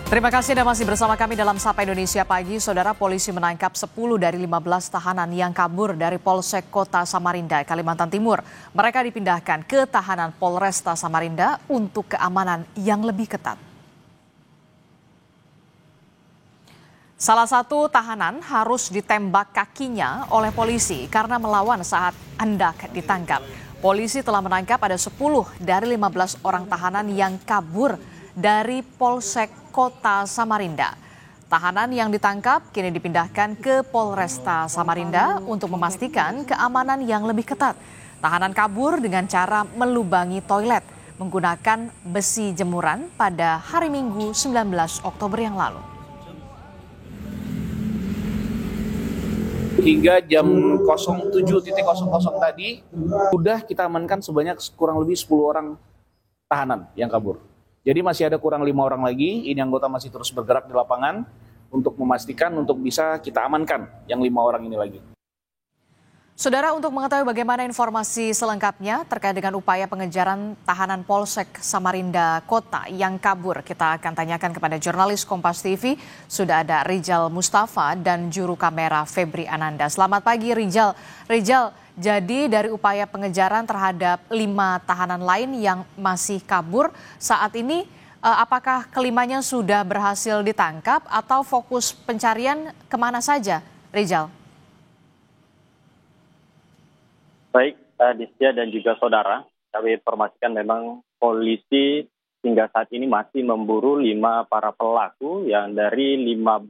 Terima kasih Anda masih bersama kami dalam Sapa Indonesia Pagi. Saudara, polisi menangkap 10 dari 15 tahanan yang kabur dari Polsek Kota Samarinda, Kalimantan Timur. Mereka dipindahkan ke tahanan Polresta Samarinda untuk keamanan yang lebih ketat. Salah satu tahanan harus ditembak kakinya oleh polisi karena melawan saat hendak ditangkap. Polisi telah menangkap ada 10 dari 15 orang tahanan yang kabur dari Polsek Kota Samarinda. Tahanan yang ditangkap kini dipindahkan ke Polresta Samarinda untuk memastikan keamanan yang lebih ketat. Tahanan kabur dengan cara melubangi toilet menggunakan besi jemuran pada hari Minggu 19 Oktober yang lalu. Hingga jam 07.00 tadi, sudah kita amankan sebanyak kurang lebih 10 orang tahanan yang kabur. Jadi masih ada kurang 5 orang lagi, ini anggota masih terus bergerak di lapangan untuk memastikan untuk bisa kita amankan yang 5 orang ini lagi. Saudara, untuk mengetahui bagaimana informasi selengkapnya terkait dengan upaya pengejaran tahanan Polsek Samarinda Kota yang kabur, kita akan tanyakan kepada jurnalis Kompas TV. Sudah ada Rijal Mustafa dan juru kamera Febri Ananda. Selamat pagi Rijal. Rijal, jadi dari upaya pengejaran terhadap 5 tahanan lain yang masih kabur saat ini, apakah kelimanya sudah berhasil ditangkap atau fokus pencarian kemana saja, Rijal? Baik, Distia dan juga saudara, kami informasikan memang polisi hingga saat ini masih memburu 5 para pelaku yang dari 15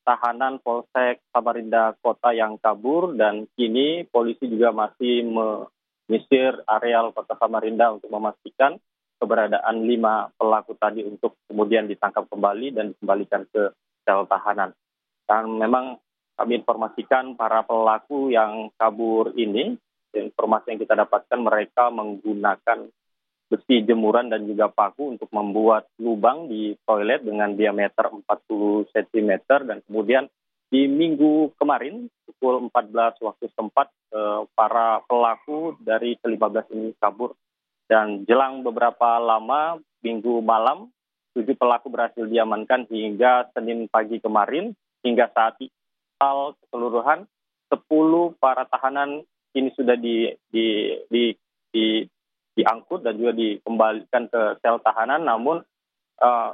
tahanan Polsek Samarinda Kota yang kabur, dan kini polisi juga masih menyisir areal Kota Samarinda untuk memastikan keberadaan 5 pelaku tadi untuk kemudian ditangkap kembali dan dikembalikan ke sel tahanan. Dan memang kami informasikan para pelaku yang kabur ini, informasi yang kita dapatkan mereka menggunakan besi jemuran dan juga paku untuk membuat lubang di toilet dengan diameter 40 cm, dan kemudian di minggu kemarin pukul 14 waktu setempat para pelaku dari ke-15 ini kabur, dan jelang beberapa lama minggu malam 7 pelaku berhasil diamankan hingga Senin pagi kemarin. Hingga saat ini keseluruhan 10 para tahanan ini sudah diangkut dan juga dikembalikan ke sel tahanan. Namun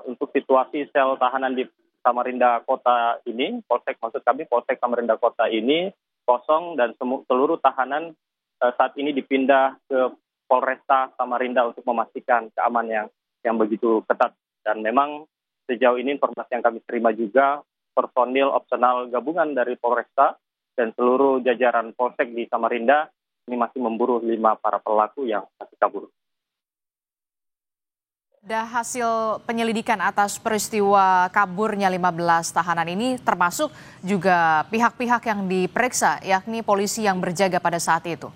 untuk situasi sel tahanan di Samarinda Kota ini, Polsek Samarinda Kota ini kosong, dan seluruh tahanan saat ini dipindah ke Polresta Samarinda untuk memastikan keamanan yang begitu ketat. Dan memang sejauh ini informasi yang kami terima juga, personil opsional gabungan dari Polresta dan seluruh jajaran Polsek di Samarinda ini masih memburu 5 para pelaku yang masih kabur. Ada hasil penyelidikan atas peristiwa kaburnya 15 tahanan ini, termasuk juga pihak-pihak yang diperiksa, yakni polisi yang berjaga pada saat itu.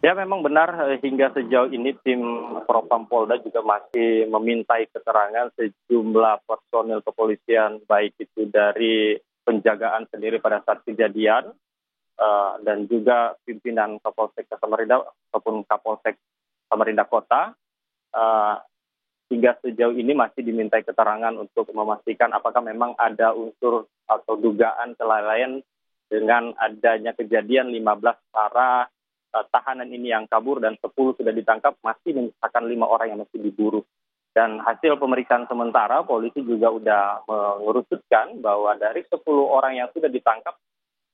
Ya, memang benar, hingga sejauh ini tim Propam Polda juga masih memintai keterangan sejumlah personil kepolisian, baik itu dari penjagaan sendiri pada saat kejadian, dan juga pimpinan Kapolsek Samarinda ataupun Kapolsek Samarinda Kota. Hingga sejauh ini masih dimintai keterangan untuk memastikan apakah memang ada unsur atau dugaan kelalaian dengan adanya kejadian 15 para tahanan ini yang kabur dan 10 sudah ditangkap, masih menyisakan 5 orang yang masih diburu. Dan hasil pemeriksaan sementara, polisi juga sudah mengerucutkan bahwa dari 10 orang yang sudah ditangkap,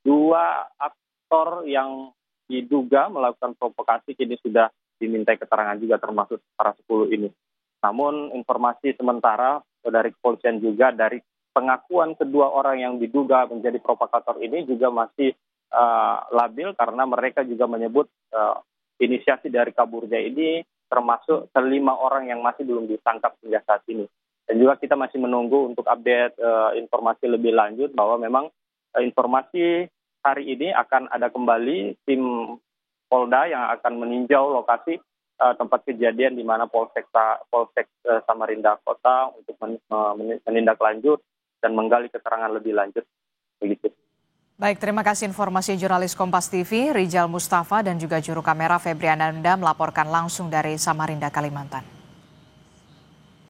2 aktor yang diduga melakukan provokasi kini sudah dimintai keterangan juga, termasuk para 10 ini. Namun informasi sementara dari kepolisian juga, dari pengakuan kedua orang yang diduga menjadi provokator ini juga masih labil, karena mereka juga menyebut inisiasi dari kaburnya ini termasuk ke-5 orang yang masih belum ditangkap hingga saat ini. Dan juga kita masih menunggu untuk update informasi lebih lanjut bahwa memang informasi hari ini akan ada kembali tim Polda yang akan meninjau lokasi tempat kejadian di mana Polsek Samarinda Kota untuk menindaklanjut dan menggali keterangan lebih lanjut. Begitu. Baik, terima kasih informasi jurnalis Kompas TV, Rijal Mustafa dan juga juru kamera Febri Ananda melaporkan langsung dari Samarinda, Kalimantan.